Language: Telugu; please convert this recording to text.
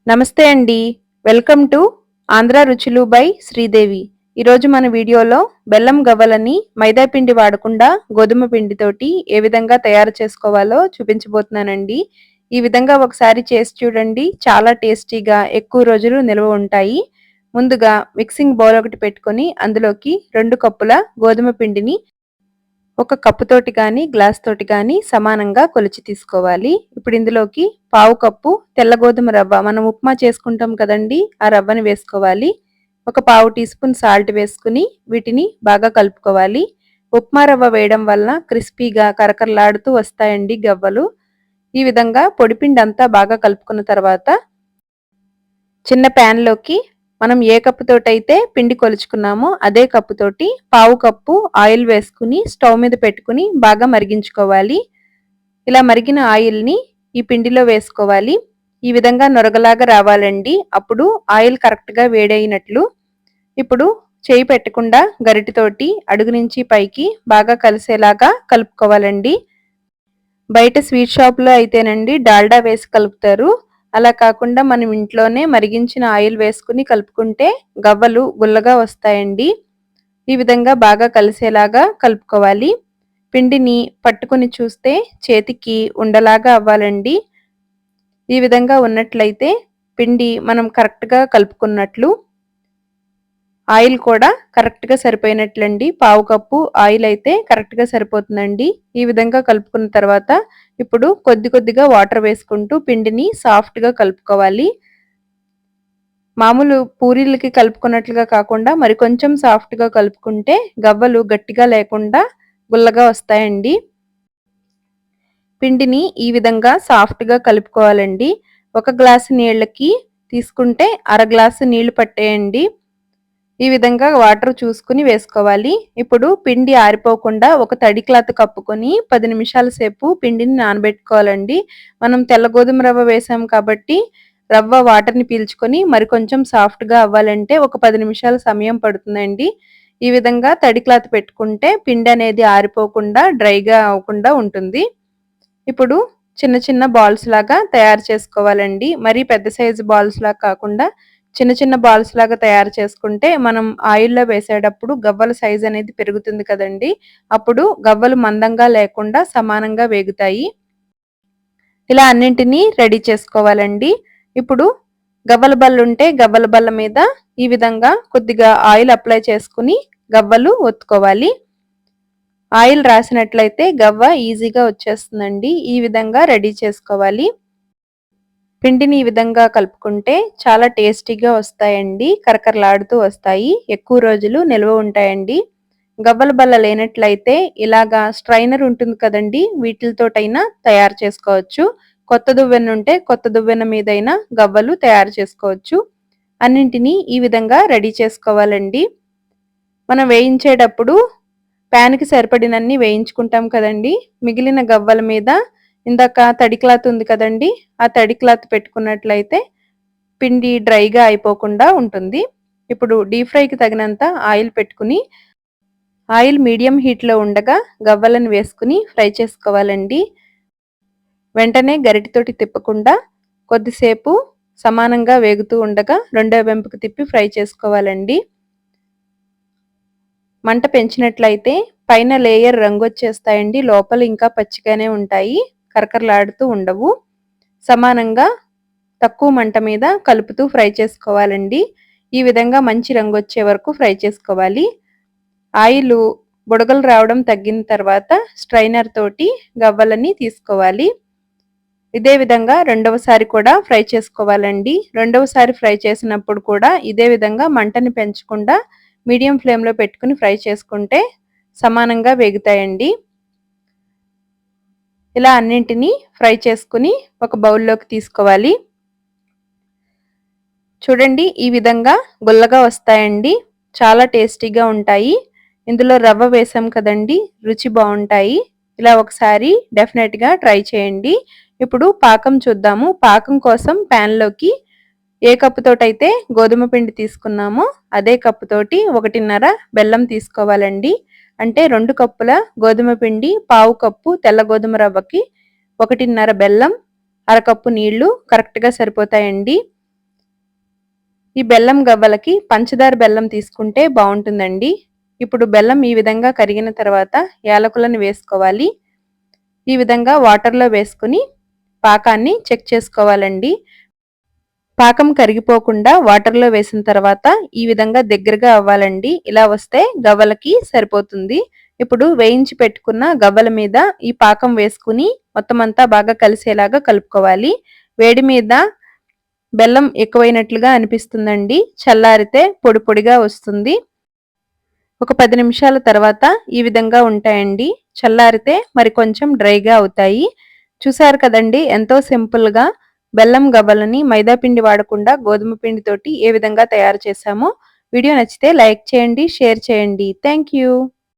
నమస్తే అండి. వెల్కమ్ టు ఆంధ్ర రుచులు బై శ్రీదేవి. ఈరోజు మన వీడియోలో బెల్లం గవ్వలని మైదా పిండి వాడకుండా గోధుమ పిండితోటి ఏ విధంగా తయారు చేసుకోవాలో చూపించబోతున్నానండి. ఈ విధంగా ఒకసారి చేసి చూడండి. చాలా టేస్టీగా ఎక్కువ రోజులు నిల్వ ఉంటాయి. ముందుగా మిక్సింగ్ బౌల్ ఒకటి పెట్టుకొని అందులోకి 2 కప్పుల గోధుమ పిండిని ఒక కప్పు తోటి కానీ గ్లాస్ తోటి కానీ సమానంగా కొలిచి తీసుకోవాలి. ఇప్పుడు ఇందులోకి పావు కప్పు తెల్ల గోధుమ రవ్వ, మనం ఉప్మా చేసుకుంటాం కదండి, ఆ రవ్వని వేసుకోవాలి. ఒక పావు టీ స్పూన్ సాల్ట్ వేసుకుని వీటిని బాగా కలుపుకోవాలి. ఉప్మా రవ్వ వేయడం వల్ల క్రిస్పీగా కరకరలాడుతూ వస్తాయండి గవ్వలు. ఈ విధంగా పొడిపిండి అంతా బాగా కలుపుకున్న తర్వాత చిన్న ప్యాన్లోకి మనం ఏ కప్పు తోటైతే పిండి కొలుచుకున్నామో అదే కప్పు తోటి పావు కప్పు ఆయిల్ వేసుకుని స్టవ్ మీద పెట్టుకుని బాగా మరిగించుకోవాలి. ఇలా మరిగిన ఆయిల్ని ఈ పిండిలో వేసుకోవాలి. ఈ విధంగా నొరగలాగా రావాలండి. అప్పుడు ఆయిల్ కరెక్ట్గా వేడైనట్లు. ఇప్పుడు చేయి పెట్టకుండా గరిటెతోటి అడుగు నుంచి పైకి బాగా కలిసేలాగా కలుపుకోవాలండి. బయట స్వీట్ షాప్లో అయితేనండి డాల్డా వేసి కలుపుతారు. అలా కాకుండా మనం ఇంట్లోనే మరిగించిన ఆయిల్ వేసుకుని కలుపుకుంటే గవ్వలు గుల్లగా వస్తాయండి. ఈ విధంగా బాగా కలిసేలాగా కలుపుకోవాలి. పిండిని పట్టుకుని చూస్తే చేతికి ఉండలాగా అవ్వాలండి. ఈ విధంగా ఉన్నట్లయితే పిండి మనం కరెక్ట్గా కలుపుకున్నట్లు. ఆయిల్ కూడా కరెక్ట్గా సరిపోయినట్లండి. పావు కప్పు ఆయిల్ అయితే కరెక్ట్గా సరిపోతుందండి. ఈ విధంగా కలుపుకున్న తర్వాత ఇప్పుడు కొద్ది కొద్దిగా వాటర్ వేసుకుంటూ పిండిని సాఫ్ట్గా కలుపుకోవాలి. మామూలు పూరీలకి కలుపుకున్నట్లుగా కాకుండా మరి కొంచెం సాఫ్ట్గా కలుపుకుంటే గవ్వలు గట్టిగా లేకుండా గుల్లగా వస్తాయండి. పిండిని ఈ విధంగా సాఫ్ట్గా కలుపుకోవాలండి. ఒక గ్లాసు నీళ్ళకి తీసుకుంటే అర గ్లాసు నీళ్లు పట్టేయండి. ఈ విధంగా వాటర్ చూసుకుని వేసుకోవాలి. ఇప్పుడు పిండి ఆరిపోకుండా ఒక తడి క్లాత్ కప్పుకొని 10 నిమిషాల సేపు పిండిని నానబెట్టుకోవాలండి. మనం తెల్ల గోధుమ రవ్వ వేసాం కాబట్టి రవ్వ వాటర్ని పీల్చుకొని మరి కొంచెం సాఫ్ట్గా అవ్వాలంటే ఒక 10 నిమిషాల సమయం పడుతుందండి. ఈ విధంగా తడి క్లాత్ పెట్టుకుంటే పిండి అనేది ఆరిపోకుండా డ్రైగా అవ్వకుండా ఉంటుంది. ఇప్పుడు చిన్న చిన్న బాల్స్ లాగా తయారు చేసుకోవాలండి. మరీ పెద్ద సైజు బాల్స్ లాగా కాకుండా చిన్న చిన్న బాల్స్ లాగా తయారు చేసుకుంటే మనం ఆయిల్లో వేసేటప్పుడు గవ్వల సైజ్ అనేది పెరుగుతుంది కదండి. అప్పుడు గవ్వలు మందంగా లేకుండా సమానంగా వేగుతాయి. ఇలా అన్నింటినీ రెడీ చేసుకోవాలండి. ఇప్పుడు గవ్వల బల్ల ఉంటే గవ్వల బల్ల మీద ఈ విధంగా కొద్దిగా ఆయిల్ అప్లై చేసుకుని గవ్వలు ఒత్తుకోవాలి. ఆయిల్ రాసినట్లయితే గవ్వ ఈజీగా వచ్చేస్తుందండి. ఈ విధంగా రెడీ చేసుకోవాలి. పిండిని ఈ విధంగా కలుపుకుంటే చాలా టేస్టీగా వస్తాయండి. కరకరలాడుతూ వస్తాయి. ఎక్కువ రోజులు నిల్వ ఉంటాయండి. గవ్వల బల్ల లేనట్లయితే ఇలాగా స్ట్రైనర్ ఉంటుంది కదండి, వీటితోటైనా తయారు చేసుకోవచ్చు. కొత్త దువ్వెన ఉంటే కొత్త దువ్వెన మీదైనా గవ్వలు తయారు చేసుకోవచ్చు. అన్నింటినీ ఈ విధంగా రెడీ చేసుకోవాలండి. మనం వేయించేటప్పుడు ప్యాన్కి సరిపడినన్ని వేయించుకుంటాం కదండి. మిగిలిన గవ్వల మీద ఇందాక తడి క్లాత్ ఉంది కదండి, ఆ తడి క్లాత్ పెట్టుకున్నట్లయితే పిండి డ్రైగా అయిపోకుండా ఉంటుంది. ఇప్పుడు డీప్ ఫ్రైకి తగినంత ఆయిల్ పెట్టుకుని ఆయిల్ మీడియం హీట్లో ఉండగా గవ్వలను వేసుకుని ఫ్రై చేసుకోవాలండి. వెంటనే గరిటెతోటి తిప్పకుండా కొద్దిసేపు సమానంగా వేగుతూ ఉండగా రెండో వెంపుకు తిప్పి ఫ్రై చేసుకోవాలండి. మంట పెంచినట్లయితే పైన లేయర్ రంగు వచ్చేస్తాయండి, లోపల ఇంకా పచ్చిగానే ఉంటాయి, కరకరలాడుతూ ఉండవు. సమానంగా తక్కువ మంట మీద కలుపుతూ ఫ్రై చేసుకోవాలండి. ఈ విధంగా మంచి రంగు వచ్చే వరకు ఫ్రై చేసుకోవాలి. ఆయిల్ బుడగలు రావడం తగ్గిన తర్వాత స్ట్రైనర్ తోటి గవ్వలని తీసుకోవాలి. ఇదే విధంగా రెండవసారి కూడా ఫ్రై చేసుకోవాలండి. రెండవసారి ఫ్రై చేసినప్పుడు కూడా ఇదే విధంగా మంటని పెంచకుండా మీడియం ఫ్లేమ్లో పెట్టుకుని ఫ్రై చేసుకుంటే సమానంగా వేగుతాయండి. ఇలా అన్నింటినీ ఫ్రై చేసుకుని ఒక బౌల్లోకి తీసుకోవాలి. చూడండి, ఈ విధంగా గుల్లగా వస్తాయండి. చాలా టేస్టీగా ఉంటాయి. ఇందులో రవ్వ వేసాం కదండి, రుచి బాగుంటాయి. ఇలా ఒకసారి డెఫినెట్గా ట్రై చేయండి. ఇప్పుడు పాకం చూద్దాము. పాకం కోసం ప్యాన్లోకి ఏ కప్పుతోటైతే గోధుమ పిండి తీసుకున్నామో అదే కప్పుతోటి 1.5 బెల్లం తీసుకోవాలండి. అంటే 2 కప్పుల గోధుమ పిండి, పావు కప్పు తెల్ల గోధుమ రవ్వకి 1.5 బెల్లం, అరకప్పు నీళ్లు కరెక్ట్గా సరిపోతాయండి. ఈ బెల్లం గవ్వలకి పంచదార బెల్లం తీసుకుంటే బాగుంటుందండి. ఇప్పుడు బెల్లం ఈ విధంగా కరిగిన తర్వాత యాలకులను వేసుకోవాలి. ఈ విధంగా వాటర్లో వేసుకుని పాకాన్ని చెక్ చేసుకోవాలండి. పాకం కరిగిపోకుండా వాటర్లో వేసిన తర్వాత ఈ విధంగా దగ్గరగా అవ్వాలండి. ఇలా వస్తే గవ్వలకి సరిపోతుంది. ఇప్పుడు వేయించి పెట్టుకున్న గవ్వల మీద ఈ పాకం వేసుకుని మొత్తం అంతా బాగా కలిసేలాగా కలుపుకోవాలి. వేడి మీద బెల్లం ఎక్కువైనట్లుగా అనిపిస్తుందండి. చల్లారితే పొడి పొడిగా వస్తుంది. ఒక 10 నిమిషాల తర్వాత ఈ విధంగా ఉంటాయండి. చల్లారితే మరి కొంచెం డ్రైగా అవుతాయి. చూసారు కదండి, ఎంతో సింపుల్గా బెల్లం గవ్వలని మైదా పిండి వాడకుండా గోధుమ పిండితోటి ఏ విధంగా తయారు చేశామో. వీడియో నచ్చితే లైక్ చేయండి, షేర్ చేయండి. Thank you.